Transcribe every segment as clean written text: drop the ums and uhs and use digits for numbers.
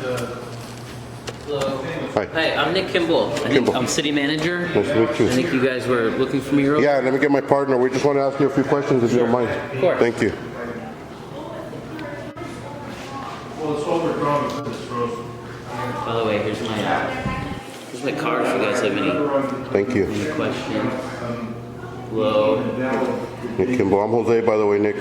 Hello. Hi. Hi, I'm Nick Kimball. I'm city manager. Nice to meet you. I think you guys were looking for me earlier. Yeah, let me get my partner. We just want to ask you a few questions if you don't mind. Of course. Thank you. Well, it's all we're drawing is this road. By the way, here's my card if you guys have any Thank you. questions. Hello. Nick Kimball. I'm Jose, by the way, Nick.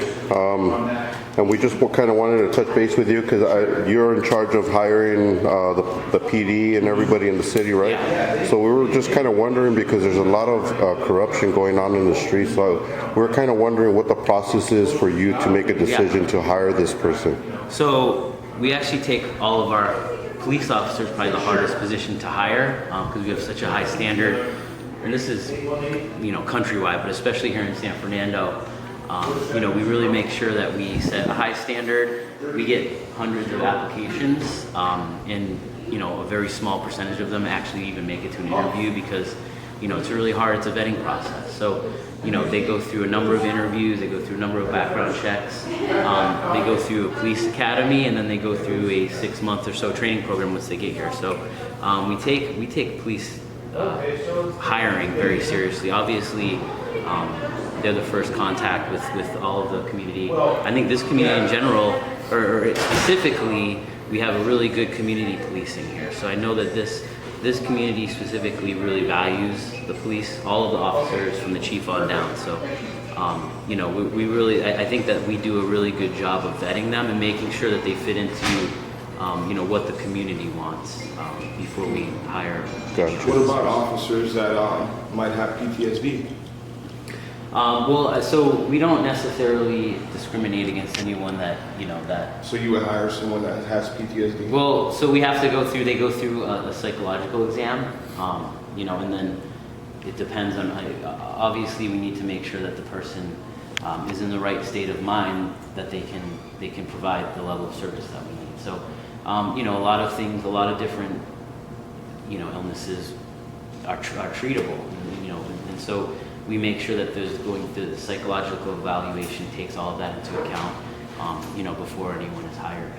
And we just kind of wanted to touch base with you because you're in charge of hiring the PD and everybody in the city, right? Yeah. So we were just kind of wondering because there's a lot of corruption going on in the street. So we're kind of wondering what the process is for you to make a decision to hire this person. So we actually take all of our police officers, probably the hardest position to hire because we have such a high standard. And this is, countrywide, but especially here in San Fernando. We really make sure that we set a high standard. We get hundreds of applications, and a very small percentage of them actually even make it to an interview because, it's really hard. It's a vetting process. So, they go through a number of interviews. They go through a number of background checks. They go through a police academy, and then they go through a 6-month or so training program once they get here. So, we take police hiring very seriously. Obviously, they're the first contact with all of the community. I think this community in general, or specifically, we have a really good community policing here. So I know that this community specifically really values the police, all of the officers from the chief on down. So, we really, I think that we do a really good job of vetting them and making sure that they fit into what the community wants before we hire. Gotcha. What about officers that might have PTSD? So we don't necessarily discriminate against anyone that. So you would hire someone that has PTSD? Well, so we have to they go through a psychological exam, and then it depends on, obviously we need to make sure that the person is in the right state of mind that they can provide the level of service that we need. So, a lot of things, a lot of different, illnesses are treatable, and so we make sure that there's going through the psychological evaluation takes all of that into account, before anyone is hired.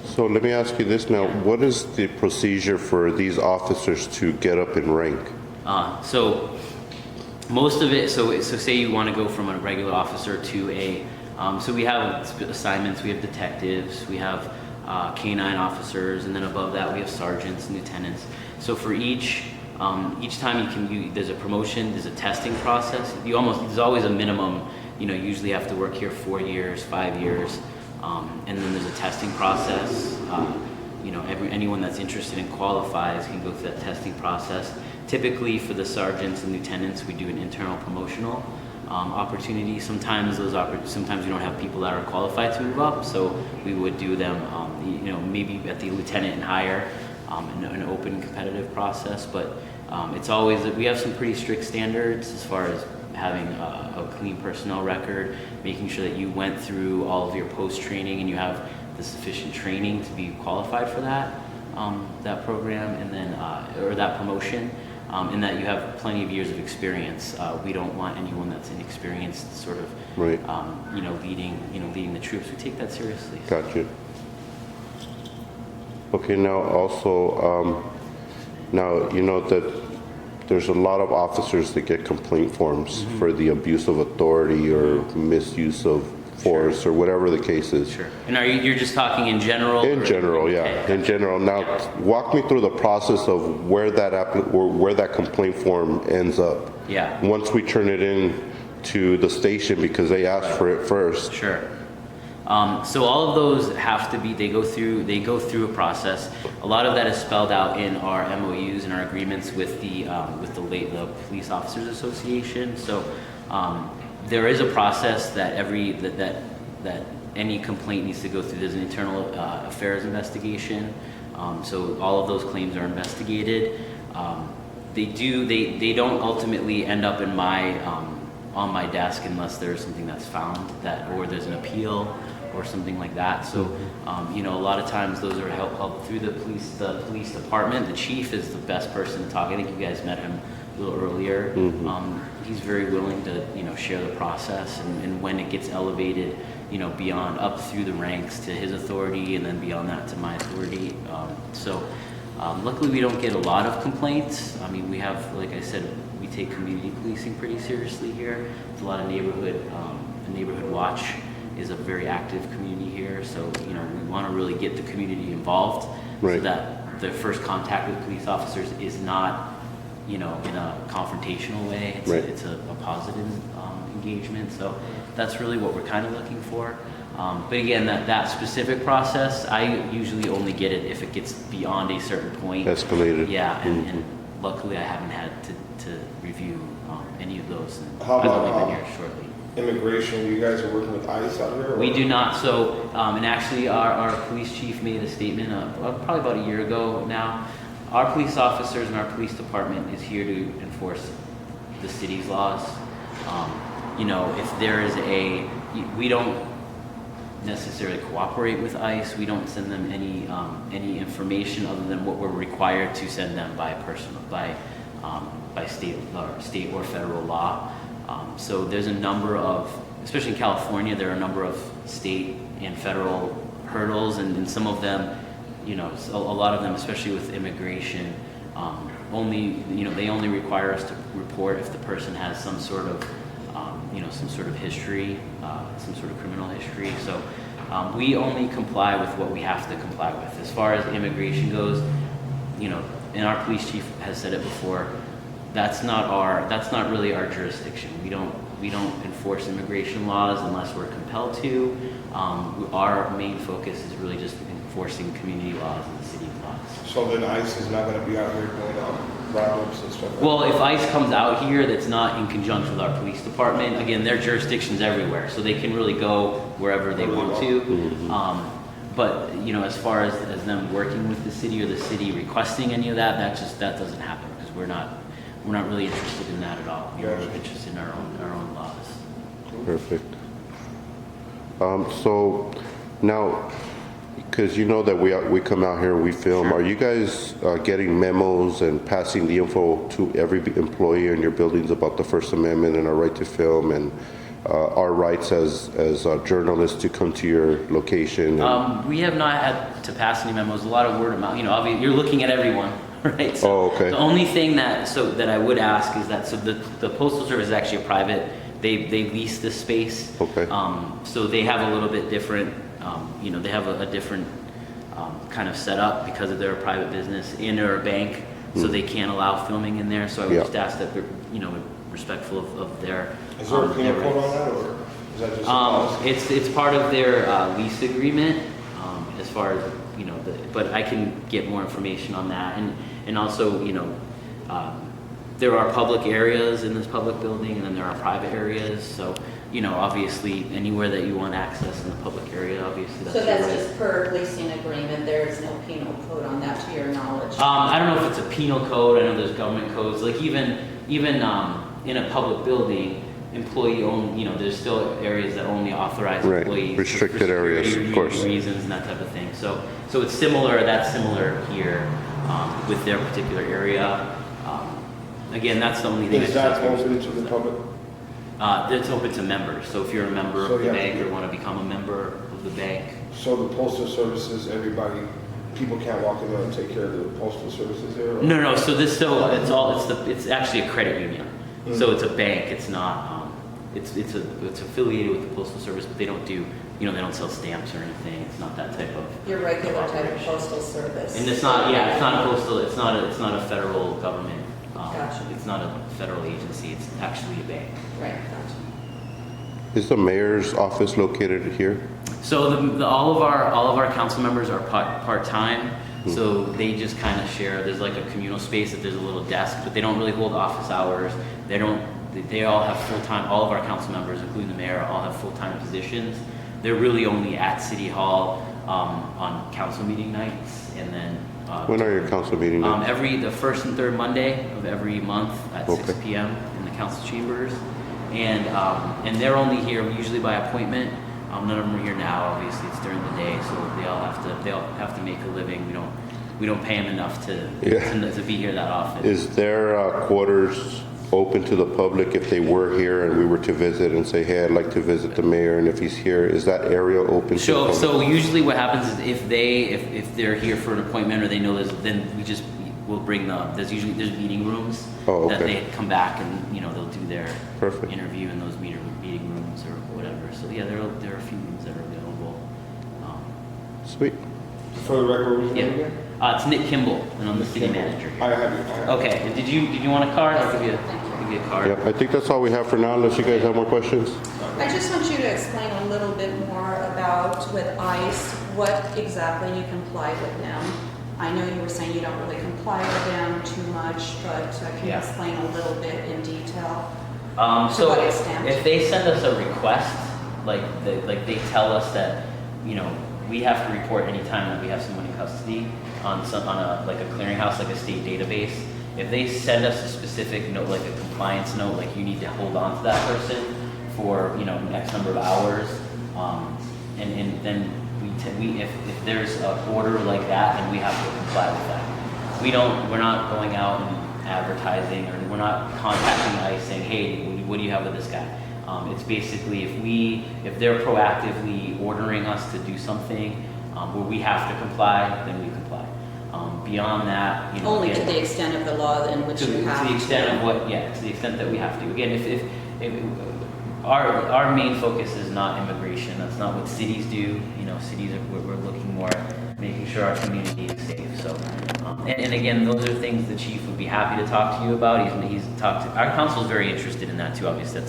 So let me ask you this now. What is the procedure for these officers to get up in rank? So most of it, so say you want to go from a regular officer to so we have assignments, we have detectives, we have canine officers, and then above that we have sergeants and lieutenants. So for each time there's a promotion, there's a testing process. There's always a minimum, you usually have to work here 4 years, 5 years, and then there's a testing process. Anyone that's interested and qualifies can go through that testing process. Typically for the sergeants and lieutenants, we do an internal promotional opportunity. Sometimes sometimes we don't have people that are qualified to move up, so we would do them, maybe at the lieutenant and higher, in an open competitive process. But it's always, we have some pretty strict standards as far as having a clean personnel record, making sure that you went through all of your post-training and you have the sufficient training to be qualified for that program, and then or that promotion, and that you have plenty of years of experience. We don't want anyone that's inexperienced, sort of, Right. leading the troops. We take that seriously. Gotcha. Okay, now also, that there's a lot of officers that get complaint forms for the abuse of authority or misuse of force or whatever the case is. Sure. And you're just talking in general? In general, yeah. Okay. In general. Now, walk me through the process of where that complaint form ends up. Yeah. Once we turn it in to the station because they asked for it first. Sure. So all of those have to be, they go through a process. A lot of that is spelled out in our MOUs and our agreements with the Police Officers Association. So there is a process that that any complaint needs to go through. There's an internal affairs investigation. So all of those claims are investigated. They don't ultimately end up in on my desk unless there's something that's found or there's an appeal or something like that. So, a lot of times those are held through the police department. The chief is the best person to talk. I think you guys met him a little earlier. He's very willing to, share the process, and when it gets elevated beyond up through the ranks to his authority, and then beyond that to my authority. Luckily, we don't get a lot of complaints. I mean, we have, like I said, we take community policing pretty seriously here. There's a lot of neighborhood watch is a very active community here. So, we want to really get the community involved so that the first contact with police officers is not, in a confrontational way. It's a positive engagement. So that's really what we're kind of looking for. But again, that specific process, I usually only get it if it gets beyond a certain point. Escalated. Yeah, and luckily I haven't had to review any of those. And How I've about, only been here shortly. Immigration, you guys are working with ICE out here? Or? We do not. So, and actually our police chief made a statement probably about a year ago now. Our police officers and our police department is here to enforce the city's laws. If there is we don't necessarily cooperate with ICE. We don't send them any information other than what we're required to send them by state or federal law. So there's a number of, especially in California, there are a number of state and federal hurdles, and some of them, a lot of them, especially with immigration, they only require us to report if the person has some sort of history, some sort of criminal history. So we only comply with what we have to comply with. As far as immigration goes, and our police chief has said it before, that's not really our jurisdiction. We don't enforce immigration laws unless we're compelled to. Our main focus is really just enforcing community laws and the city's laws. So then ICE is not going to be out here doing roundups and stuff like Well, if ICE comes out here, that's not in conjunction with our police department. Again, their jurisdiction's everywhere, so they can really go wherever they want to. Mm-hmm. But as far as them working with the city or the city requesting any of that, that doesn't happen because we're not really interested in that at all. We're interested in our own laws. Perfect. So now, because that we come out here, we film. Sure. Are you guys getting memos and passing the info to every employee in your buildings about the First Amendment and our right to film and our rights as journalists to come to your location? We have not had to pass any memos. A lot of word of mouth. Obviously, you're looking at everyone, right? So okay. The only thing that I would ask is that the Postal Service is actually a private. They lease this space. Okay. So they have a little bit different. They have a different kind of setup because they're a private business and they're a bank, so they can't allow filming in there. So I would just ask that we're respectful of their. Is there a penal code on that, or is that just a policy? It's part of their lease agreement, as far as but I can get more information on that, and also there are public areas in this public building, and then there are private areas. So obviously anywhere that you want access in the public area, obviously that's. So that's your right. just per leasing agreement. There is no penal code on that, to your knowledge. I don't know if it's a penal code. I know there's government codes. Like even in a public building, employee owned. There's still areas that only authorize employees. Restricted areas, of course. Reasons and that type of thing. So it's similar. That's similar here with their particular area. Again, that's the only thing. Is that open to the public? It's open to members. So if you're a member So of the you have bank to or be- want to become a member of the bank. So the postal services, people can't walk in there and take care of the postal services there? Or? No. So it's actually a credit union. So it's a bank. It's not. It's affiliated with the Postal Service, but they don't do. They don't sell stamps or anything. It's not that type of. Your regular type of postal service. And it's not. Yeah, it's not a postal. It's not a federal government. Gotcha. It's not a federal agency. It's actually a bank. Right, gotcha. Is the mayor's office located here? So all of our council members are part-time, so they just kind of share. There's like a communal space that there's a little desk, but they don't really hold office hours. They all have full-time. All of our council members, including the mayor, all have full-time positions. They're really only at City Hall on council meeting nights, and then. When are your council meetings? The first and third Monday of every month at 6 p.m. in the council chambers, and they're only here usually by appointment. None of them are here now. Obviously, it's during the day, so they all have to make a living. We don't pay them enough to be here that often. Is there quarters open to the public if they were here and we were to visit and say, hey, I'd like to visit the mayor, and if he's here, is that area open to the So, public? so usually what happens is if they're here for an appointment or they know this, then we'll bring them. There's meeting rooms Oh, that okay. they come back and, they'll do their Perfect. interview in those meeting rooms or whatever. So yeah, there are a few rooms that are available. Sweet. For the record, what was your name Yeah. again? It's Nick Kimball, and I'm the city manager here. I have you. Okay, and did you want a card? I'll give you a card. Yeah, I think that's all we have for now, unless you guys have more questions. I just want you to explain a little bit more about with ICE, what exactly you comply with them. I know you were saying you don't really comply with them too much, but can you Yeah. explain a little bit in detail? To So what extent? if they send us a request, like they tell us that, we have to report anytime that we have someone in custody on a clearinghouse, like a state database. If they send us a specific note, like a compliance note, like you need to hold on to that person for X number of hours, and then if there's an order like that, then we have to comply with that. We're not going out and advertising, or we're not contacting ICE saying, hey, what do you have with this guy? It's basically if they're proactively ordering us to do something where we have to comply, then we comply. Beyond that, Only again, to the extent of the law in which you have to the extent of to the extent that we have to. Again, if our main focus is not immigration. That's not what cities do. Cities we're looking more at making sure our community is safe. So, and again, those are things the chief would be happy to talk to you about. He's talked to our council is very interested in that too. Obviously,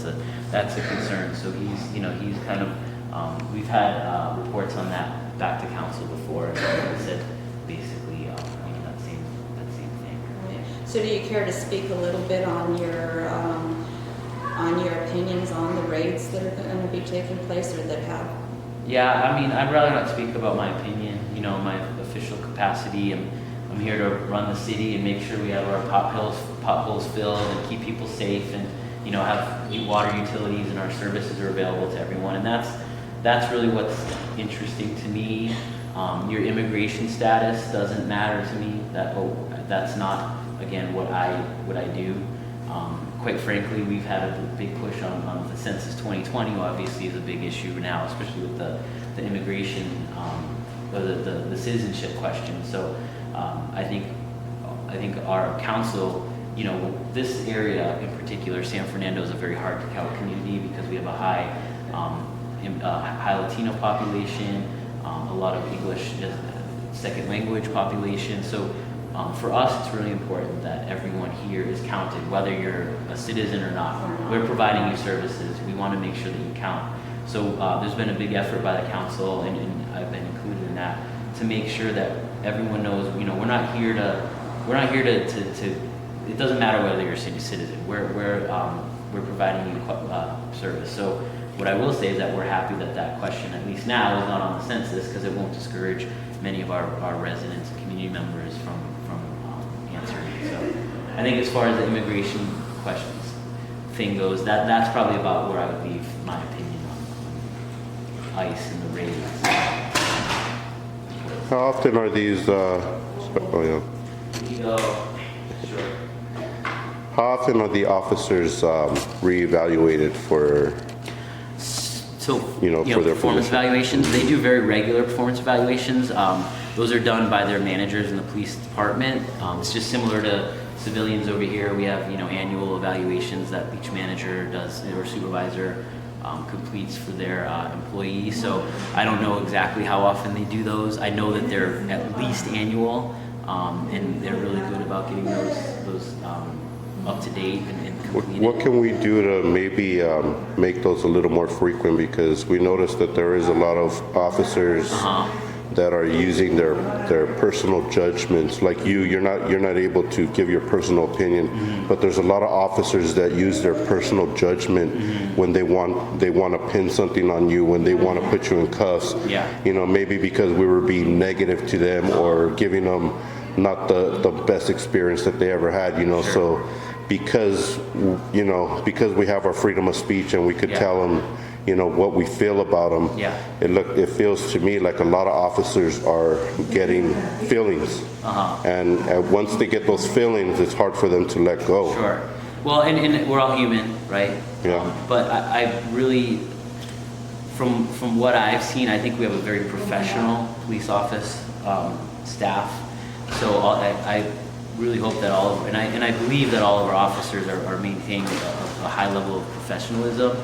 that's a concern. So he's kind of we've had reports on that back to council before, and he said basically that same thing. So do you care to speak a little bit on your opinions on the raids that are going to be taking place or that have? Yeah, I mean, I'd rather not speak about my opinion, my official capacity. I'm here to run the city and make sure we have our potholes filled and keep people safe and, have water utilities and our services are available to everyone. And that's really what's interesting to me. Your immigration status doesn't matter to me. That's not, again, what I do. Quite frankly, we've had a big push on the Census 2020, obviously is a big issue now, especially with the immigration, or the citizenship question. So I think our council, this area in particular, San Fernando is a very hard to count community because we have a high Latino population, a lot of English as second language population. So for us, it's really important that everyone here is counted, whether you're a citizen or not. We're providing you services. We want to make sure that you count. So there's been a big effort by the council, and I've been included in that, to make sure that everyone knows. We're not here to. It doesn't matter whether you're a citizen. We're providing you service. So what I will say is that we're happy that question, at least now, is not on the census because it won't discourage many of our residents and community members from answering. So I think as far as the immigration questions thing goes, that's probably about where I would leave my opinion on ICE and the raids. How often are these, Sure. how often are the officers reevaluated for, So, for their performance position? evaluations, they do very regular performance evaluations. Those are done by their managers in the police department. It's just similar to civilians over here. We have, annual evaluations that each manager does or supervisor completes for their employees. So I don't know exactly how often they do those. I know that they're at least annual, and they're really good about getting those up to date and completed. What can we do to maybe make those a little more frequent? Because we noticed that there is a lot of officers that are using their personal judgments. Like you're not able to give your personal opinion, but there's a lot of officers that use their personal judgment when they want to pin something on you, when they want to put you in cuffs. Yeah. Maybe because we were being negative to them or giving them not the best experience that they ever had. Sure. So because we have our freedom of speech and we could tell them what we feel about them. Yeah. It feels to me like a lot of officers are getting feelings, and once they get those feelings, it's hard for them to let go. Sure. Well, and we're all human, right? Yeah. But I really, from what I've seen, I think we have a very professional police office staff. So I really hope that and I believe that all of our officers are maintaining a high level of professionalism.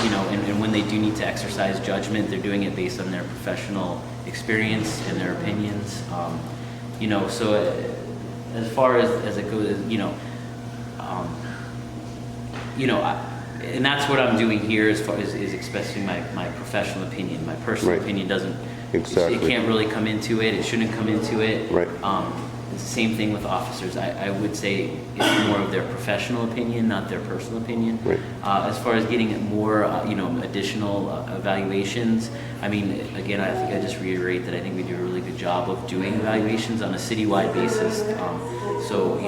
You know, and when they do need to exercise judgment, they're doing it based on their professional experience and their opinions. You know, so as far as it goes, and that's what I'm doing here as far as is expressing my professional opinion. My personal Right. opinion doesn't, Exactly. it can't really come into it. It shouldn't come into it. Right. It's the same thing with officers. I would say it's more of their professional opinion, not their personal opinion. Right. As far as getting more, additional evaluations, I mean, again, I think I just reiterate that I think we do a really good job of doing evaluations on a citywide basis. So,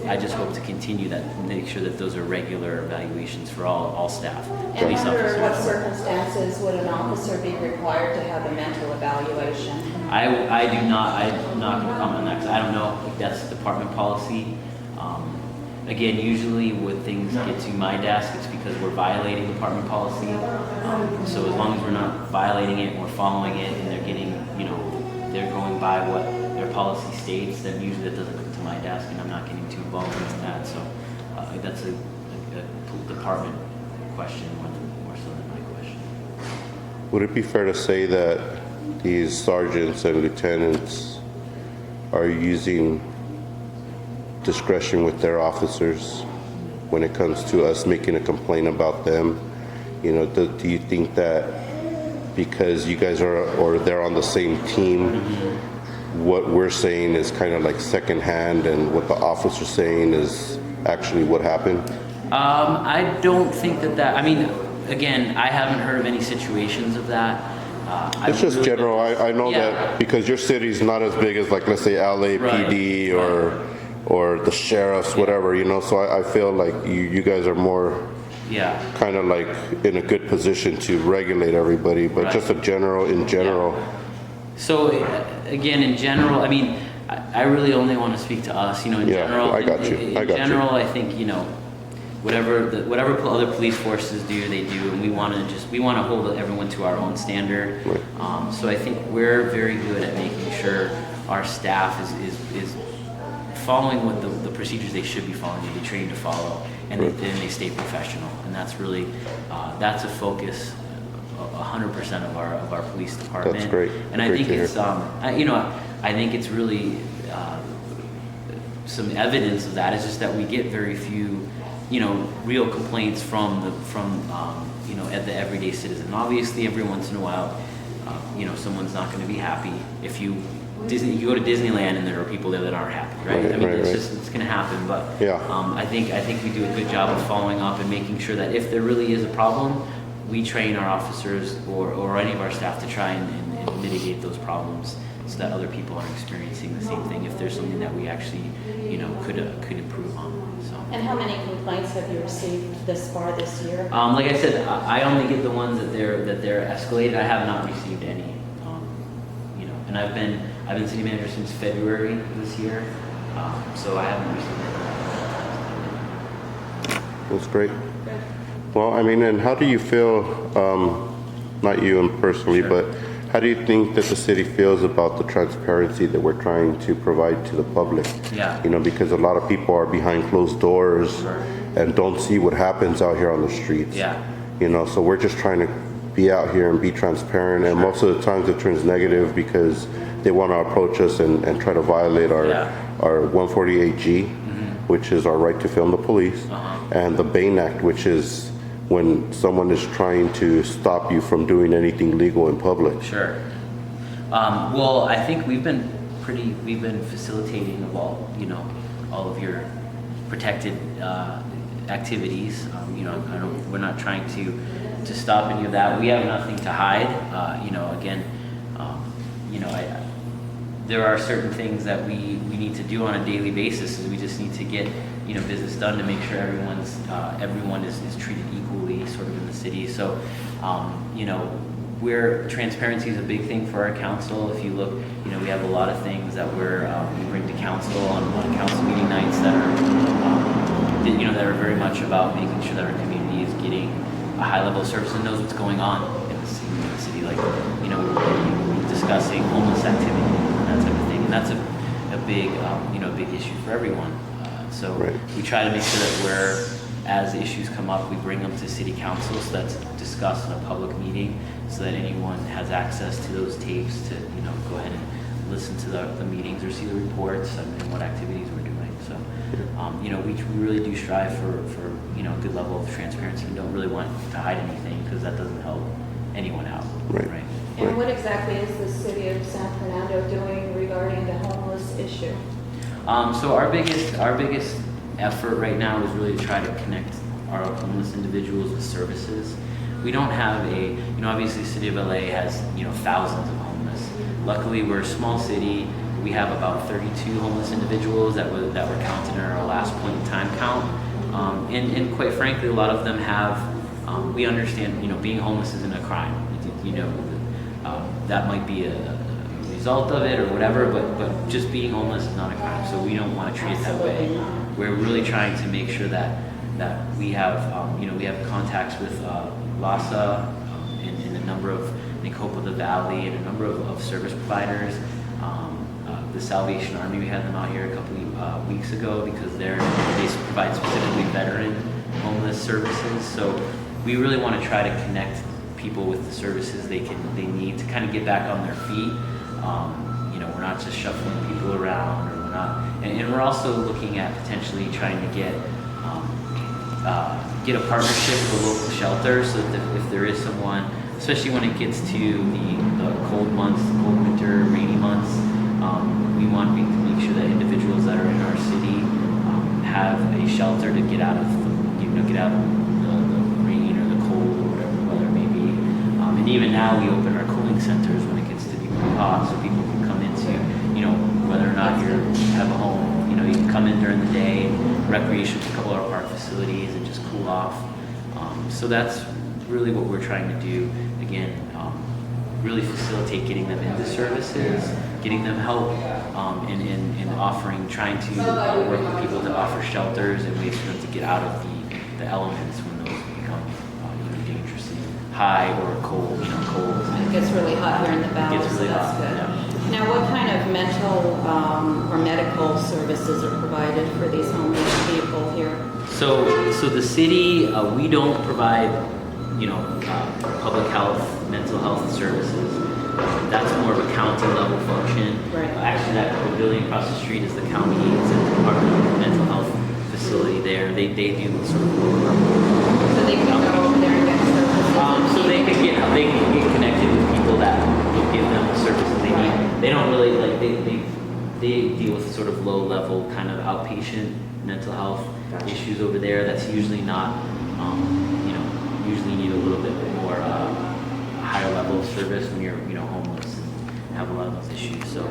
I just hope to continue that, make sure that those are regular evaluations for all staff. And police under what officers. circumstances would an officer be required to have a mental evaluation? I'm not going to comment on that because I don't know if that's department policy. Again, usually when things get to my desk, it's because we're violating department policy. So as long as we're not violating it and we're following it and they're getting, they're going by what their policy states, then usually that doesn't come to my desk and I'm not getting too involved in that. So that's a department question more so than my question. Would it be fair to say that these sergeants and lieutenants are using discretion with their officers when it comes to us making a complaint about them? Do you think that because you guys or they're on the same team, what we're saying is kind of like secondhand and what the officer's saying is actually what happened? I don't think that, I mean, again, I haven't heard of any situations of that. It's just really- general. I know Yeah. that because your city's not as big as, like, let's say LAPD or the sheriffs, whatever, so I feel like you guys are more Yeah. kind of like in a good position to regulate everybody, but Right. just in general. So again, in general, I mean, I really only want to speak to us, in Yeah, general. I got you. In I got you. general, I think, whatever other police forces do, they do, and we want to hold everyone to our own standard. Right. So I think we're very good at making sure our staff is following what the procedures they should be following, they be trained to follow, and then they stay professional. And that's really, that's a focus 100% of our police department. That's great. And I Great think to hear. it's, I think it's really, some evidence of that is just that we get very few, real complaints from at the everyday citizen. Obviously, every once in a while, someone's not going to be happy. If you go to Disneyland and there are people there that aren't happy, right? Right, I mean, right, it's going to happen. But Yeah. I think we do a good job of following up and making sure that if there really is a problem, we train our officers or any of our staff to try and mitigate those problems so that other people aren't experiencing the same thing if there's something that we actually, could improve on. So. And how many complaints have you received this far this year? Like I said, I only get the ones that they're escalated. I have not received any. And I've been city manager since February this year, so I haven't received any. That's great. Well, I mean, and how do you feel, not you personally, Sure. but how do you think that the city feels about the transparency that we're trying to provide to the public? Yeah. Because a lot of people are behind closed doors Sure. and don't see what happens out here on the streets. Yeah. So we're just trying to be out here and be transparent, and most of the times it turns negative because they want to approach us and try to violate our 148G, which is our right to film the police, and the Bain Act, which is when someone is trying to stop you from doing anything legal in public. Sure. Well, I think we've been facilitating of all of your protected activities. We're not trying to stop any of that. We have nothing to hide. There are certain things that we need to do on a daily basis, and we just need to get business done to make sure everyone is treated equally, sort of in the city. So, transparency is a big thing for our council. If you look, we have a lot of things that we bring to council on council meeting nights that are very much about making sure that our community is getting a high level of service and knows what's going on in the city. Like, you know, we're discussing homeless activity and that type of thing. And that's a big, you know, big issue for everyone. So Right. we try to make sure that as issues come up, we bring them to city council so that's discussed in a public meeting so that anyone has access to those tapes to, you know, go ahead and listen to the meetings or see the reports and what activities we're doing. So, you know, we really do strive for, you know, a good level of transparency. We don't really want to hide anything because that doesn't help anyone out. Right. And what exactly is the city of San Fernando doing regarding the homeless issue? So our biggest effort right now is really to try to connect our homeless individuals with services. We don't have you know, obviously the city of LA has, you know, thousands of homeless. Luckily, we're a small city. We have about 32 homeless individuals that were counted in our last point in time count. And quite frankly, a lot of them have, we understand, you know, being homeless isn't a crime. You know, that might be a result of it or whatever, but just being homeless is not a crime. So we don't want to treat it that way. We're really trying to make sure that we have, you know, we have contacts with LASA in a number of, I think, Hope of the Valley and a number of service providers. The Salvation Army, we had them out here a couple weeks ago because they provide specifically veteran homeless services. So we really want to try to connect people with the services they need to kind of get back on their feet. You know, we're not just shuffling people around, or we're not, and we're also looking at potentially trying to get a partnership with a local shelter, so that if there is someone, especially when it gets to the cold months, the cold winter, rainy months, we want to make sure that individuals that are in our city have a shelter to get out of the rain or the cold or whatever the weather may be. And even now we open our cooling centers when it gets to be really hot, so people can come into, you know, whether or not you have a home, you know, you can come in during the day, recreation to a couple of our park facilities and just cool off. So that's really what we're trying to do. Again, really facilitate getting them into services, getting them help, and offering, trying to work with people to offer shelters and ways for them to get out of the elements when those become you know, dangerously high or cold, you know, cold. It gets really hot here in the valley, Gets really so that's hot, good. yeah. Now, what kind of mental or medical services are provided for these homeless people here? So the city, we don't provide, you know, public health, mental health services. That's more of a county level function. Right. Actually, the building across the street is the county's Department of Mental Health facility there. They do sort of So they can go over there and get services? so they can get connected with people that will give them the services they need. They don't really like they deal with sort of low level kind of outpatient mental health Gotcha. issues over there. That's usually not you know, usually need a little bit more higher level of service when you're, you know, homeless and have a lot of those issues. So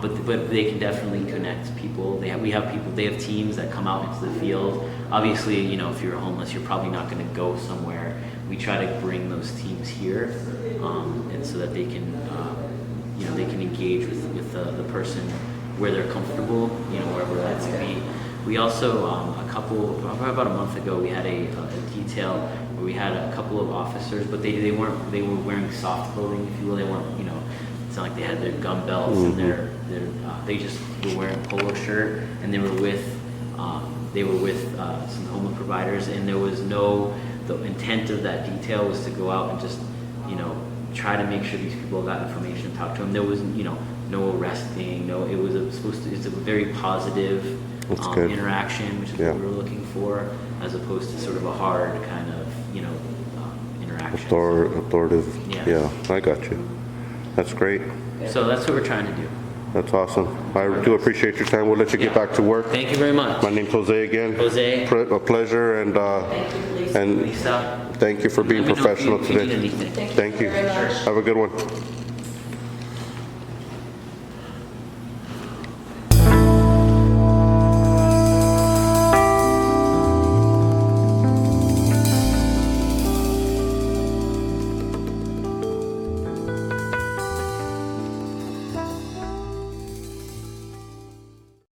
but they can definitely connect people. They have teams that come out into the field. Obviously, you know, if you're homeless, you're probably not going to go somewhere. We try to bring those teams here, and so that they can, you know, they can engage with the person where they're comfortable, you know, wherever that may be. We also, probably about a month ago, we had a detail where we had a couple of officers, but they were wearing soft clothing, if you will. They weren't, you know, it's not like they had their gun belts and they just were wearing a polo shirt, and they were with some homeless providers, and there was the intent of that detail was to go out and just, you know, try to make sure these people got information and talk to them. There was, you know, no arresting, it's a very positive interaction, which is what we were looking for, as opposed to sort of a hard kind of, you know, interaction. Authoritative. Yeah. Yeah, I got you. That's great. So that's what we're trying to do. That's awesome. I do appreciate your time. We'll let you get back to work. Thank you very much. My name's Jose again. Jose. A pleasure, and Lisa. thank you for being Let me know if professional you need today. anything. Thank you. very much. Have a good one.